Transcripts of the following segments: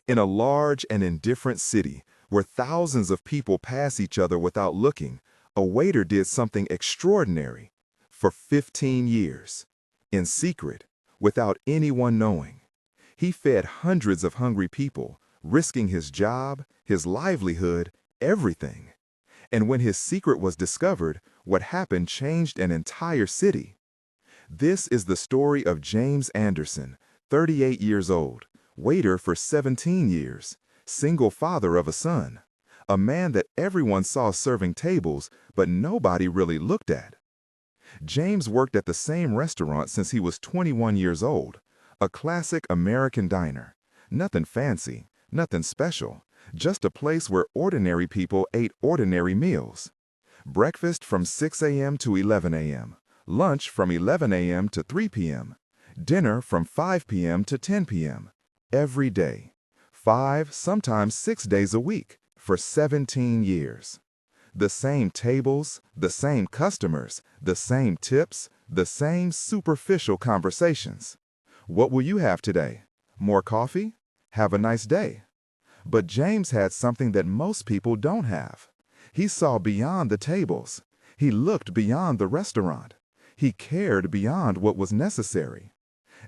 In a large and indifferent city, where thousands of people pass each other without looking, a waiter did something extraordinary. For 15 years, in secret, without anyone knowing, he fed hundreds of hungry people, risking his job, his livelihood, everything. And when his secret was discovered, what happened changed an entire city. This is the story of James Anderson, 38 years old, waiter for 17 years, single father of a son, a man that everyone saw serving tables but nobody really looked at. James worked at the same restaurant since he was 21 years old, a classic American diner. Nothing fancy, nothing special, just a place where ordinary people ate ordinary meals. Breakfast from 6 a.m. to 11 a.m., lunch from 11 a.m. to 3 p.m., dinner from 5 p.m. to 10 p.m., every day, 5, sometimes 6 days a week, for 17 years. The same tables, the same customers, the same tips, the same superficial conversations. What will you have today? More coffee? Have a nice day. But James had something that most people don't have. He saw beyond the tables. He looked beyond the restaurant. He cared beyond what was necessary.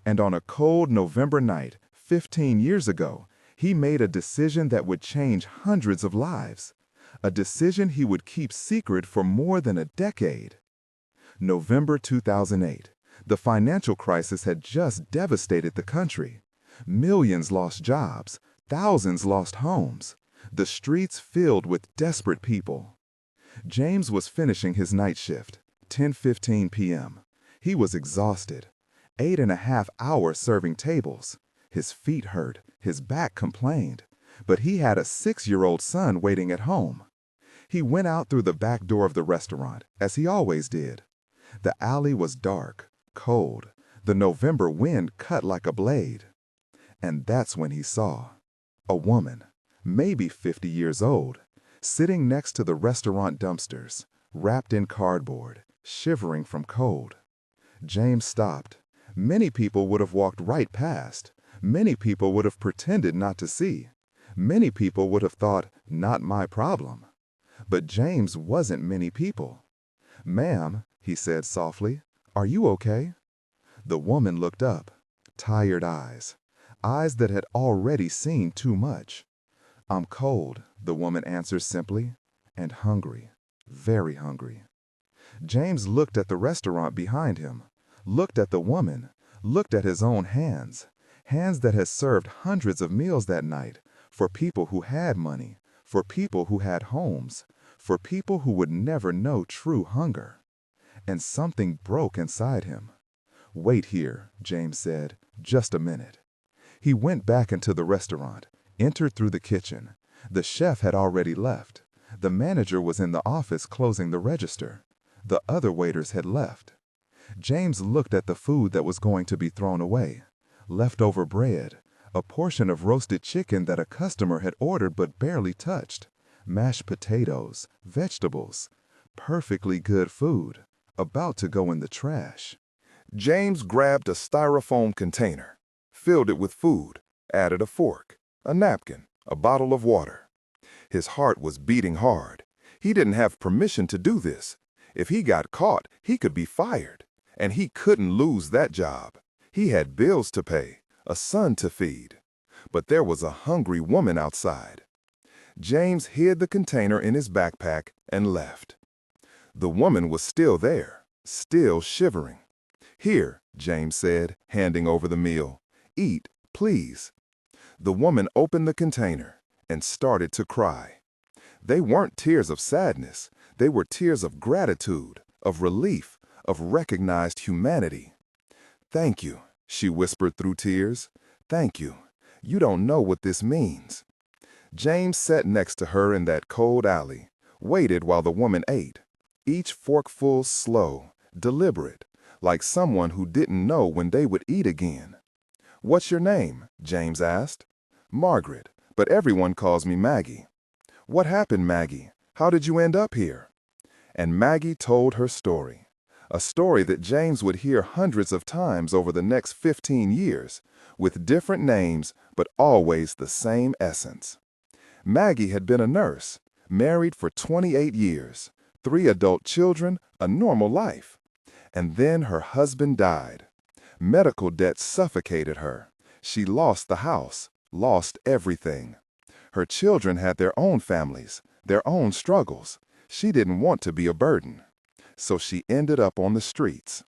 And on a cold November night, 15 years ago, he made a decision that would change hundreds of lives. A decision he would keep secret for more than a decade. November 2008. The financial crisis had just devastated the country. Millions lost jobs. Thousands lost homes. The streets filled with desperate people. James was finishing his night shift, 10:15 p.m. He was exhausted. 8.5 hours serving tables. His feet hurt, his back complained, but he had a 6-year-old son waiting at home. He went out through the back door of the restaurant, as he always did. The alley was dark, cold. The November wind cut like a blade. And that's when he saw a woman, maybe 50 years old, sitting next to the restaurant dumpsters, wrapped in cardboard, shivering from cold. James stopped. Many people would have walked right past. Many people would have pretended not to see. Many people would have thought, not my problem. But James wasn't many people. "Ma'am," he said softly, "are you okay?" The woman looked up, tired eyes that had already seen too much. "I'm cold," the woman answered simply, "and hungry, very hungry." James looked at the restaurant behind him, looked at the woman, looked at his own hands that had served hundreds of meals that night, for people who had money, for people who had homes, for people who would never know true hunger. And something broke inside him. "Wait here," James said, "just a minute." He went back into the restaurant, entered through the kitchen. The chef had already left. The manager was in the office closing the register. The other waiters had left. James looked at the food that was going to be thrown away. Leftover bread, a portion of roasted chicken that a customer had ordered but barely touched, mashed potatoes, vegetables, perfectly good food, about to go in the trash. James grabbed a styrofoam container, filled it with food, added a fork, a napkin, a bottle of water. His heart was beating hard. He didn't have permission to do this. If he got caught, he could be fired. And he couldn't lose that job. He had bills to pay, a son to feed. But there was a hungry woman outside. James hid the container in his backpack and left. The woman was still there, still shivering. "Here," James said, handing over the meal. "Eat, please." The woman opened the container and started to cry. They weren't tears of sadness. They were tears of gratitude, of relief, of recognized humanity. "Thank you," she whispered through tears. "Thank you. You don't know what this means." James sat next to her in that cold alley, waited while the woman ate, each forkful slow, deliberate, like someone who didn't know when they would eat again. "What's your name?" James asked. "Margaret, but everyone calls me Maggie." "What happened, Maggie? How did you end up here?" And Maggie told her story. A story that James would hear hundreds of times over the next 15 years, with different names but always the same essence. Maggie had been a nurse, married for 28 years, 3 adult children, a normal life. And then her husband died. Medical debt suffocated her. She lost the house, lost everything. Her children had their own families, their own struggles. She didn't want to be a burden. So she ended up on the streets.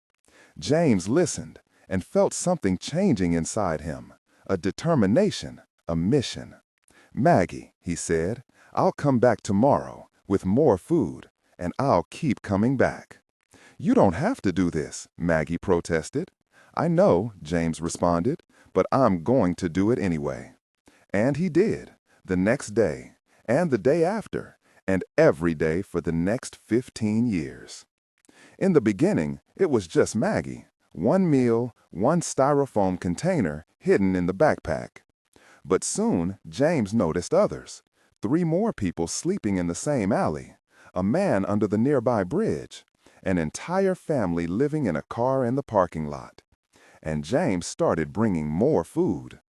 James listened and felt something changing inside him, a determination, a mission. "Maggie," he said, "I'll come back tomorrow with more food, and I'll keep coming back." "You don't have to do this," Maggie protested. "I know," James responded, "but I'm going to do it anyway." And he did, the next day, and the day after, and every day for the next 15 years. In the beginning, it was just Maggie, one meal, one styrofoam container hidden in the backpack. But soon, James noticed others. 3 more people sleeping in the same alley, a man under the nearby bridge, an entire family living in a car in the parking lot. And James started bringing more food.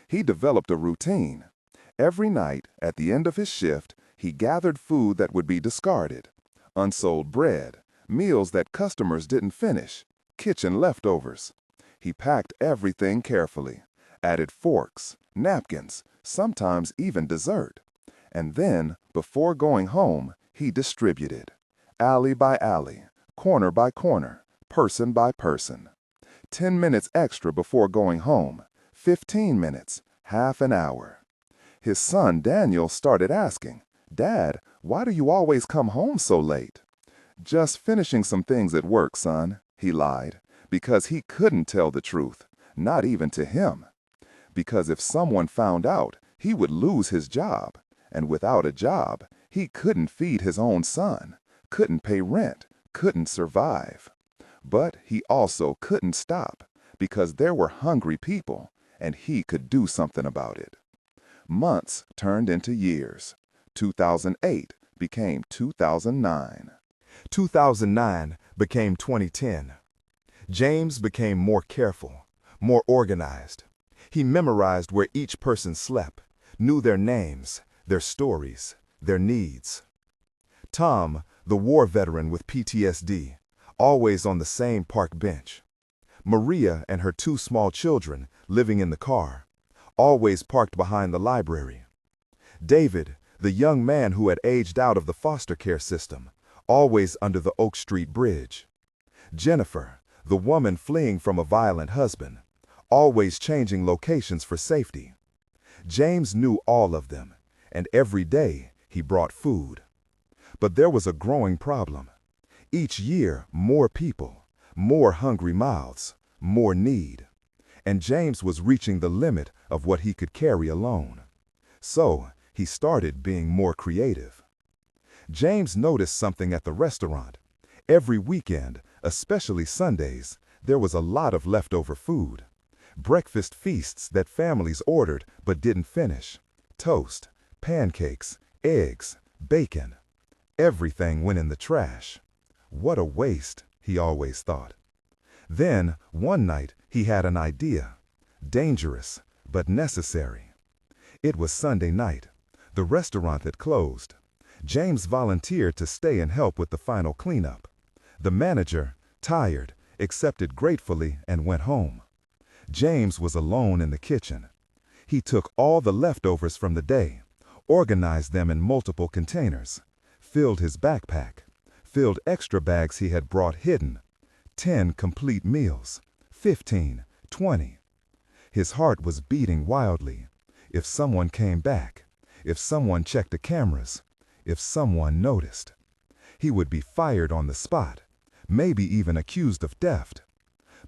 He developed a routine. Every night, at the end of his shift, he gathered food that would be discarded. Unsold bread, meals that customers didn't finish, kitchen leftovers. He packed everything carefully, added forks, napkins, sometimes even dessert. And then, before going home, he distributed. Alley by alley, corner by corner, person by person. 10 minutes extra before going home, 15 minutes, half an hour. His son Daniel started asking, "Dad, why do you always come home so late?" "Just finishing some things at work, son," he lied, because he couldn't tell the truth, not even to him. Because if someone found out, he would lose his job, and without a job, he couldn't feed his own son, couldn't pay rent, couldn't survive. But he also couldn't stop, because there were hungry people, and he could do something about it. Months turned into years. 2008 became 2009. 2009 became 2010. James became more careful, more organized. He memorized where each person slept, knew their names, their stories, their needs. Tom, the war veteran with PTSD, always on the same park bench. Maria and her 2 small children living in the car, always parked behind the library. David, the young man who had aged out of the foster care system, always under the Oak Street Bridge. Jennifer, the woman fleeing from a violent husband, always changing locations for safety. James knew all of them, and every day he brought food. But there was a growing problem. Each year, more people, more hungry mouths, more need. And James was reaching the limit of what he could carry alone. So he started being more creative. James noticed something at the restaurant. Every weekend, especially Sundays, there was a lot of leftover food. Breakfast feasts that families ordered but didn't finish. Toast, pancakes, eggs, bacon. Everything went in the trash. What a waste, he always thought. Then, one night, he had an idea. Dangerous, but necessary. It was Sunday night. The restaurant had closed. James volunteered to stay and help with the final cleanup. The manager, tired, accepted gratefully and went home. James was alone in the kitchen. He took all the leftovers from the day, organized them in multiple containers, filled his backpack, filled extra bags he had brought hidden, 10 complete meals, 15, 20. His heart was beating wildly. If someone came back, if someone checked the cameras, if someone noticed, he would be fired on the spot, maybe even accused of theft.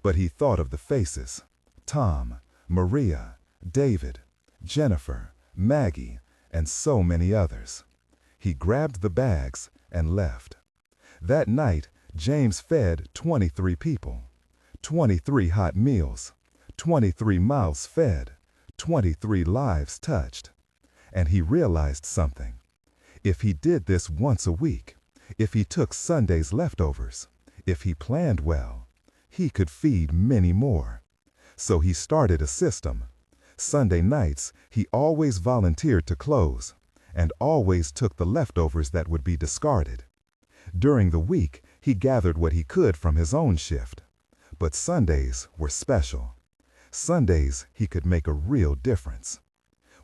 But he thought of the faces: Tom, Maria, David, Jennifer, Maggie, and so many others. He grabbed the bags and left. That night, James fed 23 people, 23 hot meals, 23 mouths fed, 23 lives touched. And he realized something. If he did this once a week, if he took Sunday's leftovers, if he planned well, he could feed many more. So he started a system. Sunday nights, he always volunteered to close and always took the leftovers that would be discarded. During the week, he gathered what he could from his own shift. But Sundays were special. Sundays, he could make a real difference.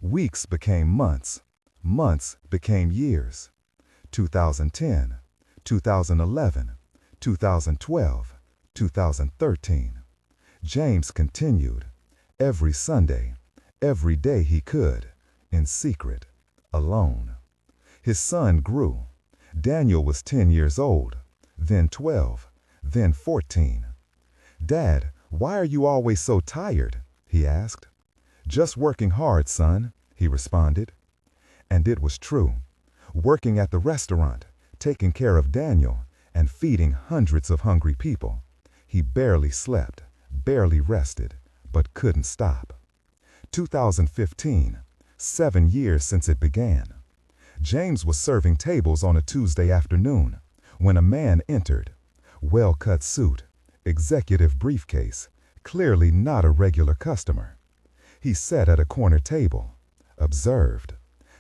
Weeks became months. Months became years. 2010, 2011, 2012, 2013. James continued, every Sunday, every day he could, in secret, alone. His son grew. Daniel was 10 years old, then 12, then 14. "Dad, why are you always so tired?" he asked. "Just working hard, son," he responded. And it was true. Working at the restaurant, taking care of Daniel, and feeding hundreds of hungry people. He barely slept, barely rested, but couldn't stop. 2015, 7 years since it began. James was serving tables on a Tuesday afternoon when a man entered. Well-cut suit, executive briefcase, clearly not a regular customer. He sat at a corner table, observed.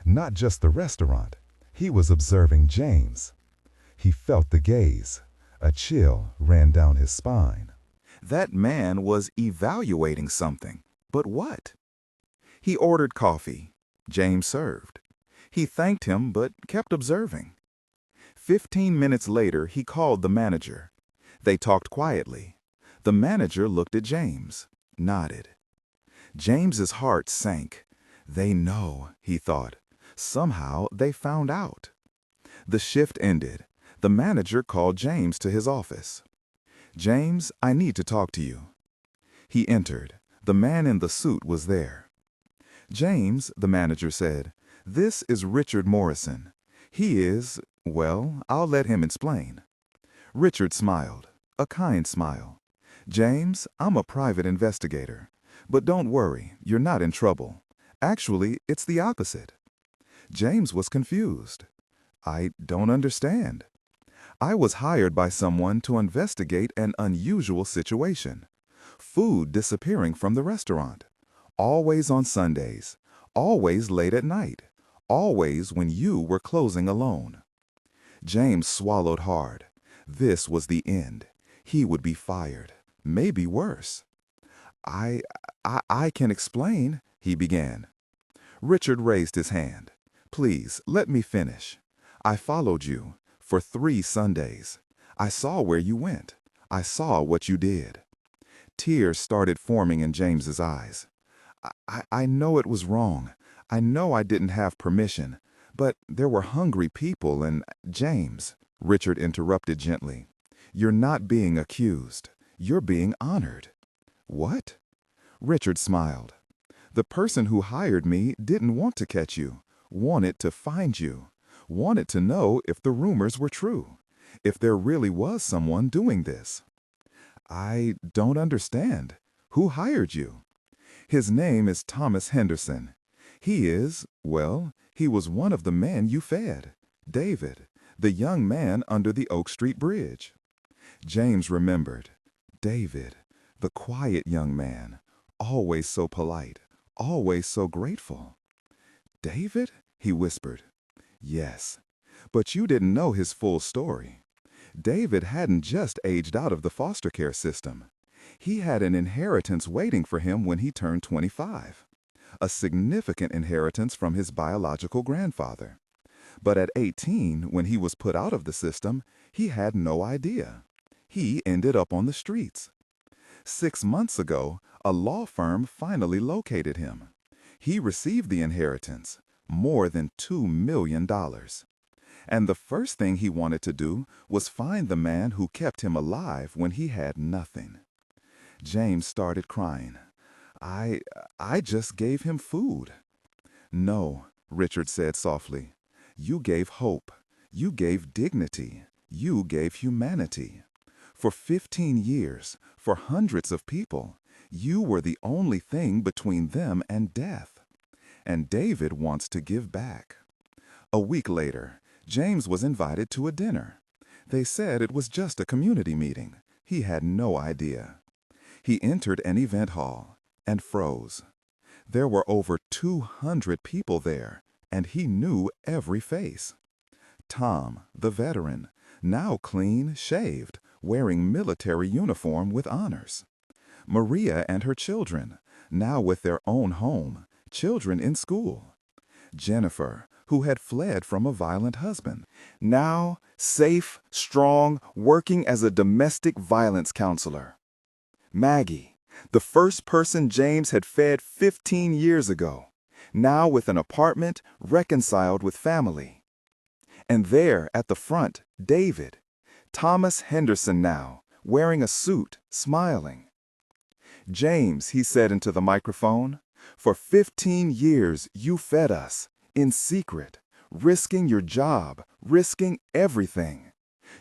Not just the restaurant, he was observing James. He felt the gaze. A chill ran down his spine. That man was evaluating something, but what? He ordered coffee. James served. He thanked him but kept observing. 15 minutes later, he called the manager. They talked quietly. The manager looked at James, nodded. James's heart sank. They know, he thought. Somehow they found out. The shift ended. The manager called James to his office. "James, I need to talk to you." He entered. The man in the suit was there. "James," the manager said, "this is Richard Morrison. He is, well, I'll let him explain." Richard smiled, a kind smile. "James, I'm a private investigator. But don't worry, you're not in trouble. Actually, it's the opposite." James was confused. "I don't understand." "I was hired by someone to investigate an unusual situation. Food disappearing from the restaurant. Always on Sundays. Always late at night. Always when you were closing alone." James swallowed hard. This was the end. He would be fired. Maybe worse. I can explain," he began. Richard raised his hand. "Please, let me finish. I followed you for 3 Sundays. I saw where you went. I saw what you did." Tears started forming in James's eyes. I know it was wrong. I know I didn't have permission. But there were hungry people and—" "James," Richard interrupted gently, "you're not being accused. You're being honored." "What?" Richard smiled. "The person who hired me didn't want to catch you, wanted to find you, wanted to know if the rumors were true, if there really was someone doing this." "I don't understand. Who hired you?" "His name is Thomas Henderson. He is, well, he was one of the men you fed. David, the young man under the Oak Street Bridge." James remembered. David, the quiet young man, always so polite, always so grateful. "David?" he whispered. "Yes, but you didn't know his full story. David hadn't just aged out of the foster care system. He had an inheritance waiting for him when he turned 25. A significant inheritance from his biological grandfather. But at 18, when he was put out of the system, he had no idea. He ended up on the streets. 6 months ago, a law firm finally located him. He received the inheritance, more than $2 million. And the first thing he wanted to do was find the man who kept him alive when he had nothing." James started crying. I just gave him food." "No," Richard said softly. "You gave hope. You gave dignity. You gave humanity. For 15 years, for hundreds of people, you were the only thing between them and death. And David wants to give back." A week later, James was invited to a dinner. They said it was just a community meeting. He had no idea. He entered an event hall and froze. There were over 200 people there, and he knew every face. Tom, the veteran, now clean, shaved, wearing military uniform with honors. Maria and her children, now with their own home, children in school. Jennifer, who had fled from a violent husband, now safe, strong, working as a domestic violence counselor. Maggie, the first person James had fed 15 years ago, now with an apartment, reconciled with family. And there at the front, David, Thomas Henderson now, wearing a suit, smiling. James, he said into the microphone, for 15 years you fed us, in secret, risking your job, risking everything.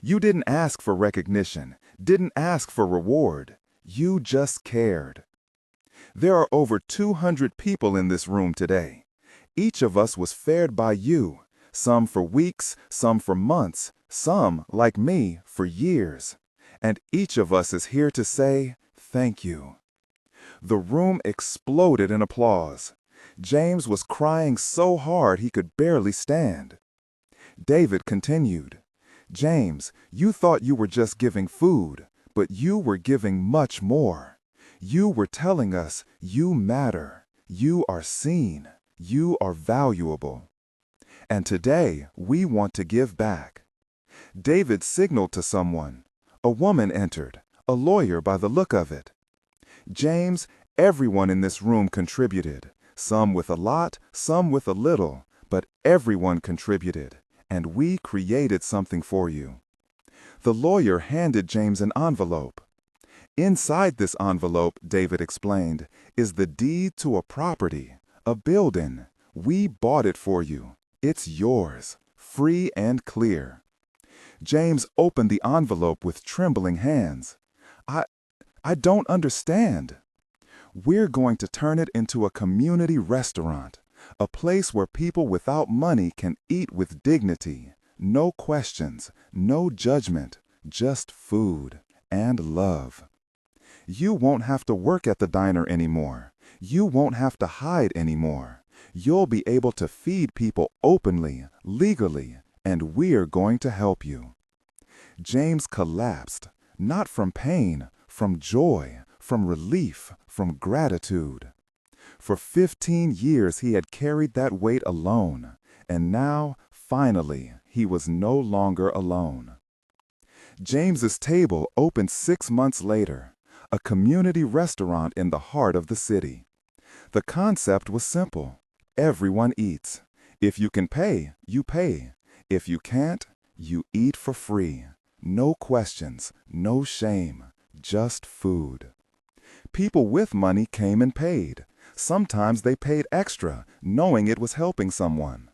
You didn't ask for recognition, didn't ask for reward. You just cared. There are over 200 people in this room today. Each of us was fed by you, some for weeks, some for months, some, like me, for years. And each of us is here to say, thank you. The room exploded in applause. James was crying so hard he could barely stand. David continued, James, you thought you were just giving food, but you were giving much more. You were telling us you matter, you are seen, you are valuable. And today we want to give back. David signaled to someone. A woman entered, a lawyer by the look of it. James, everyone in this room contributed, some with a lot, some with a little, but everyone contributed, and we created something for you. The lawyer handed James an envelope. Inside this envelope, David explained, is the deed to a property, a building. We bought it for you. It's yours, free and clear. James opened the envelope with trembling hands. I don't understand. We're going to turn it into a community restaurant, a place where people without money can eat with dignity. No questions, no judgment, just food and love. You won't have to work at the diner anymore. You won't have to hide anymore. You'll be able to feed people openly, legally, and we're going to help you. James collapsed, not from pain, from joy, from relief, from gratitude. For 15 years he had carried that weight alone, and now, finally, he was no longer alone. James's table opened 6 months later, a community restaurant in the heart of the city. The concept was simple. Everyone eats. If you can pay, you pay. If you can't, you eat for free. No questions, no shame, just food. People with money came and paid. Sometimes they paid extra, knowing it was helping someone.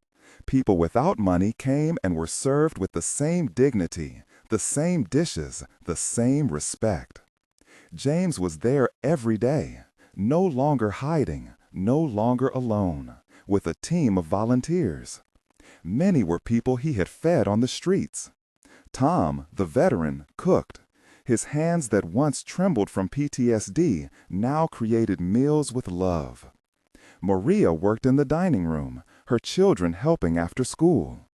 People without money came and were served with the same dignity, the same dishes, the same respect. James was there every day, no longer hiding, no longer alone, with a team of volunteers. Many were people he had fed on the streets. Tom, the veteran, cooked. His hands that once trembled from PTSD now created meals with love. Maria worked in the dining room, her children helping after school.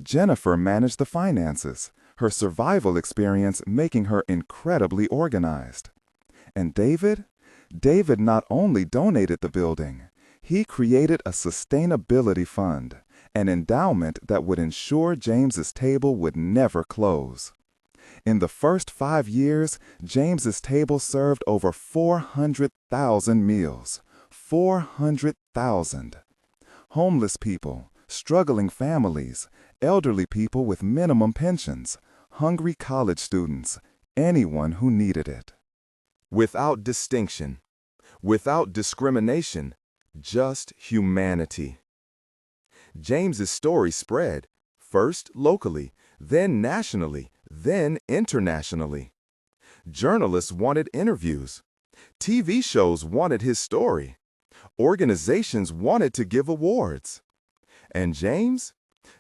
Jennifer managed the finances, her survival experience making her incredibly organized. And David? David not only donated the building, he created a sustainability fund, an endowment that would ensure James's table would never close. In the first 5 years, James's table served over 400,000 meals. 400,000. Homeless people, struggling families, elderly people with minimum pensions, hungry college students, anyone who needed it. Without distinction, without discrimination, just humanity. James's story spread, first locally, then nationally, then internationally. Journalists wanted interviews. TV shows wanted his story. Organizations wanted to give awards. And James?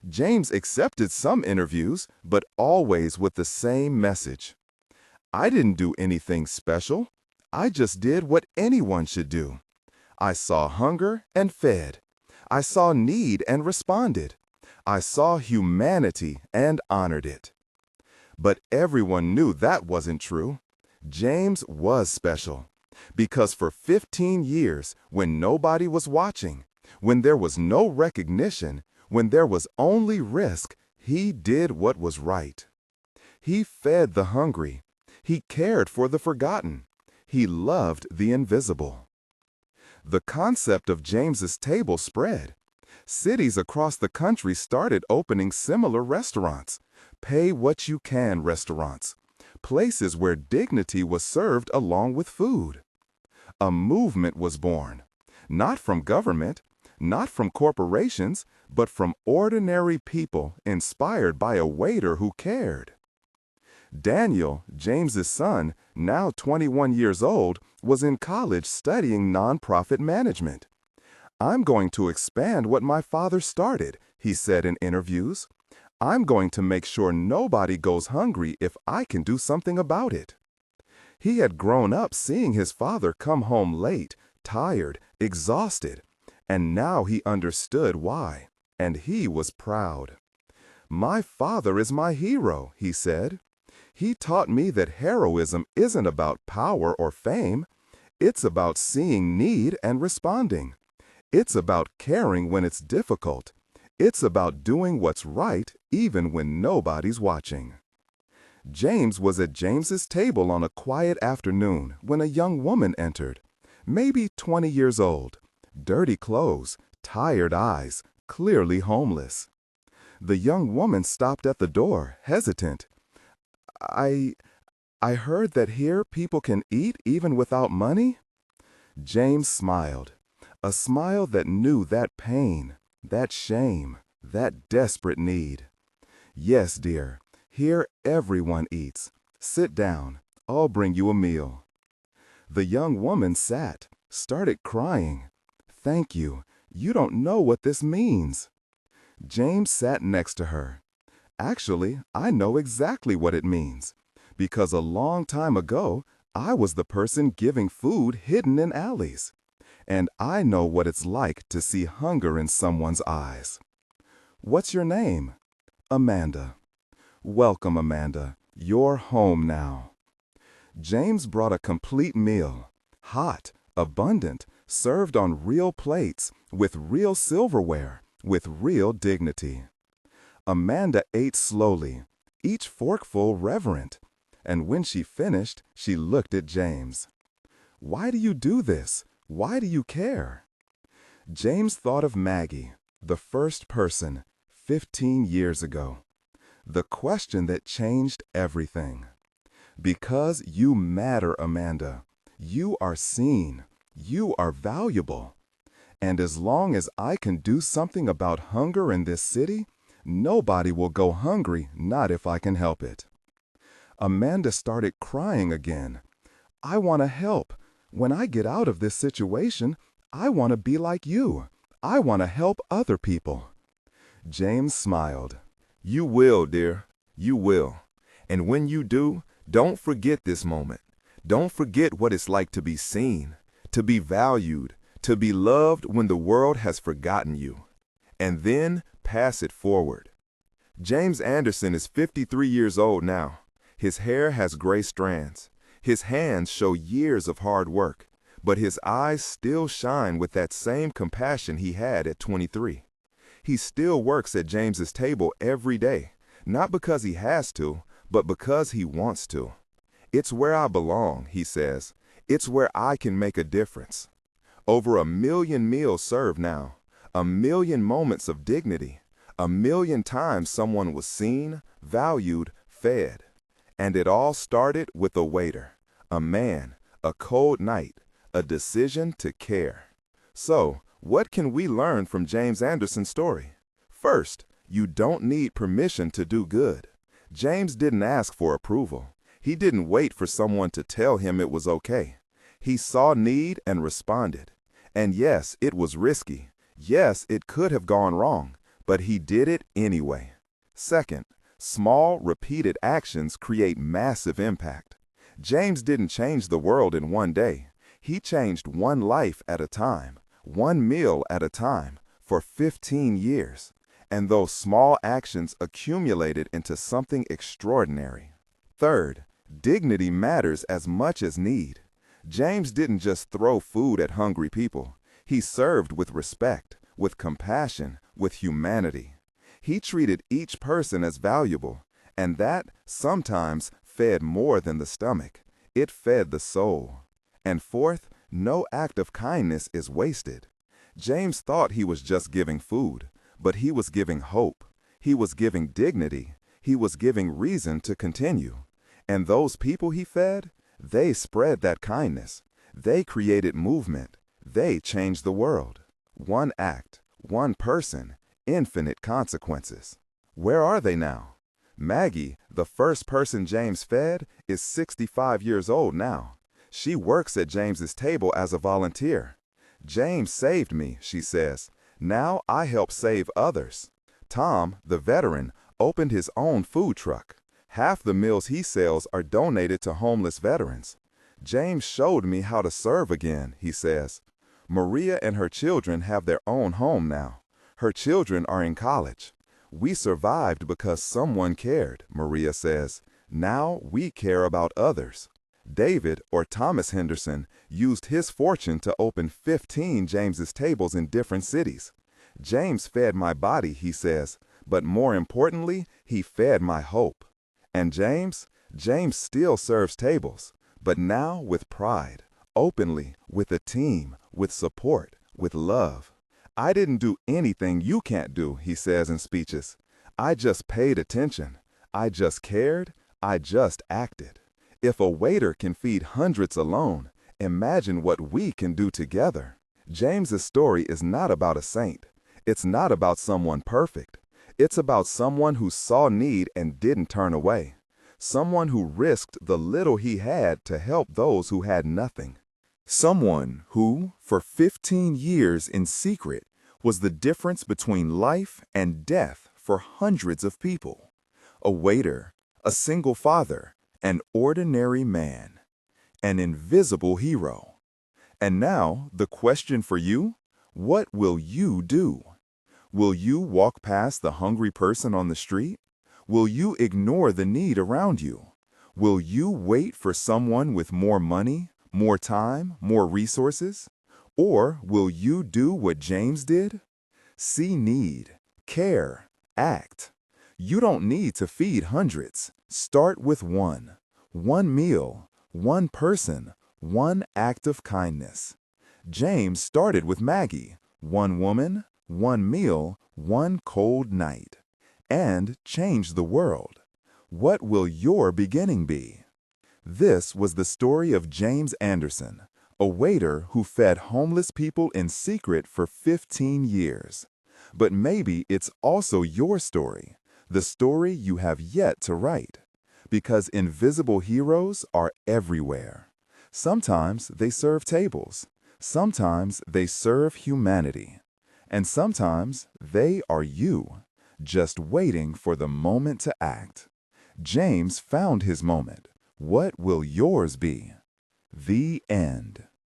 James accepted some interviews, but always with the same message. I didn't do anything special. I just did what anyone should do. I saw hunger and fed. I saw need and responded. I saw humanity and honored it. But everyone knew that wasn't true. James was special. Because for 15 years, when nobody was watching, when there was no recognition, when there was only risk, he did what was right. He fed the hungry. He cared for the forgotten. He loved the invisible. The concept of James's table spread. Cities across the country started opening similar restaurants, pay-what-you-can restaurants, places where dignity was served along with food. A movement was born, not from government, not from corporations, but from ordinary people inspired by a waiter who cared. Daniel, James's son, now 21 years old, was in college studying nonprofit management. "I'm going to expand what my father started," he said in interviews. "I'm going to make sure nobody goes hungry if I can do something about it." He had grown up seeing his father come home late, tired, exhausted, and now he understood why, and he was proud. "My father is my hero," he said. "He taught me that heroism isn't about power or fame. It's about seeing need and responding. It's about caring when it's difficult. It's about doing what's right even when nobody's watching." James was at James's table on a quiet afternoon when a young woman entered, maybe 20 years old, dirty clothes, tired eyes, clearly homeless. The young woman stopped at the door, hesitant. I heard that here people can eat even without money?" James smiled, a smile that knew that pain, that shame, that desperate need. "Yes, dear, here everyone eats. Sit down, I'll bring you a meal." The young woman sat, started crying. "Thank you, you don't know what this means." James sat next to her. "Actually, I know exactly what it means, because a long time ago, I was the person giving food hidden in alleys. And I know what it's like to see hunger in someone's eyes." "What's your name?" "Amanda." "Welcome, Amanda. You're home now." James brought a complete meal, hot, abundant, served on real plates, with real silverware, with real dignity. Amanda ate slowly, each forkful reverent, and when she finished, she looked at James. "Why do you do this? Why do you care?" James thought of Maggie, the first person, 15 years ago. The question that changed everything. "Because you matter, Amanda. You are seen. You are valuable. And as long as I can do something about hunger in this city, nobody will go hungry, not if I can help it." Amanda started crying again. "I want to help. When I get out of this situation, I want to be like you. I want to help other people." James smiled. "You will, dear. You will. And when you do, don't forget this moment. Don't forget what it's like to be seen, to be valued, to be loved when the world has forgotten you. And then pass it forward." James Anderson is 53 years old now. His hair has gray strands. His hands show years of hard work, but his eyes still shine with that same compassion he had at 23. He still works at James's table every day, not because he has to, but because he wants to. "It's where I belong," he says. "It's where I can make a difference." Over 1 million meals served now, 1 million moments of dignity, 1 million times someone was seen, valued, fed. And it all started with a waiter, a man, a cold night, a decision to care. So, what can we learn from James Anderson's story? First, you don't need permission to do good. James didn't ask for approval. He didn't wait for someone to tell him it was okay. He saw need and responded. And yes, it was risky. Yes, it could have gone wrong, but he did it anyway. Second, small, repeated actions create massive impact. James didn't change the world in one day. He changed one life at a time, one meal at a time, for 15 years. And those small actions accumulated into something extraordinary. Third, dignity matters as much as need. James didn't just throw food at hungry people. He served with respect, with compassion, with humanity. He treated each person as valuable, and that sometimes fed more than the stomach. It fed the soul. And fourth, no act of kindness is wasted. James thought he was just giving food, but he was giving hope. He was giving dignity. He was giving reason to continue. And those people he fed, they spread that kindness. They created movement. They changed the world. One act, one person, infinite consequences. Where are they now? Maggie, the first person James fed, is 65 years old now. She works at James's table as a volunteer. James saved me, she says. Now I help save others. Tom, the veteran, opened his own food truck. Half the meals he sells are donated to homeless veterans. James showed me how to serve again, he says. Maria and her children have their own home now. Her children are in college. We survived because someone cared, Maria says. Now we care about others. David, or Thomas Henderson, used his fortune to open 15 James's tables in different cities. James fed my body, he says, but more importantly, he fed my hope. And James still serves tables, but now with pride, openly, with a team, with support, with love. I didn't do anything you can't do, he says in speeches. I just paid attention. I just cared. I just acted. If a waiter can feed hundreds alone, imagine what we can do together. James's story is not about a saint. It's not about someone perfect. It's about someone who saw need and didn't turn away. Someone who risked the little he had to help those who had nothing. Someone who, for 15 years in secret, was the difference between life and death for hundreds of people. A waiter, a single father, an ordinary man, an invisible hero. And now, the question for you, what will you do? Will you walk past the hungry person on the street? Will you ignore the need around you? Will you wait for someone with more money, more time, more resources? Or will you do what James did? See need, care, act. You don't need to feed hundreds. Start with one. One meal, one person, one act of kindness. James started with Maggie, one woman, one meal, one cold night, and changed the world. What will your beginning be? This was the story of James Anderson, a waiter who fed homeless people in secret for 15 years. But maybe it's also your story, the story you have yet to write. Because invisible heroes are everywhere. Sometimes they serve tables. Sometimes they serve humanity. And sometimes they are you, just waiting for the moment to act. James found his moment. What will yours be? The end.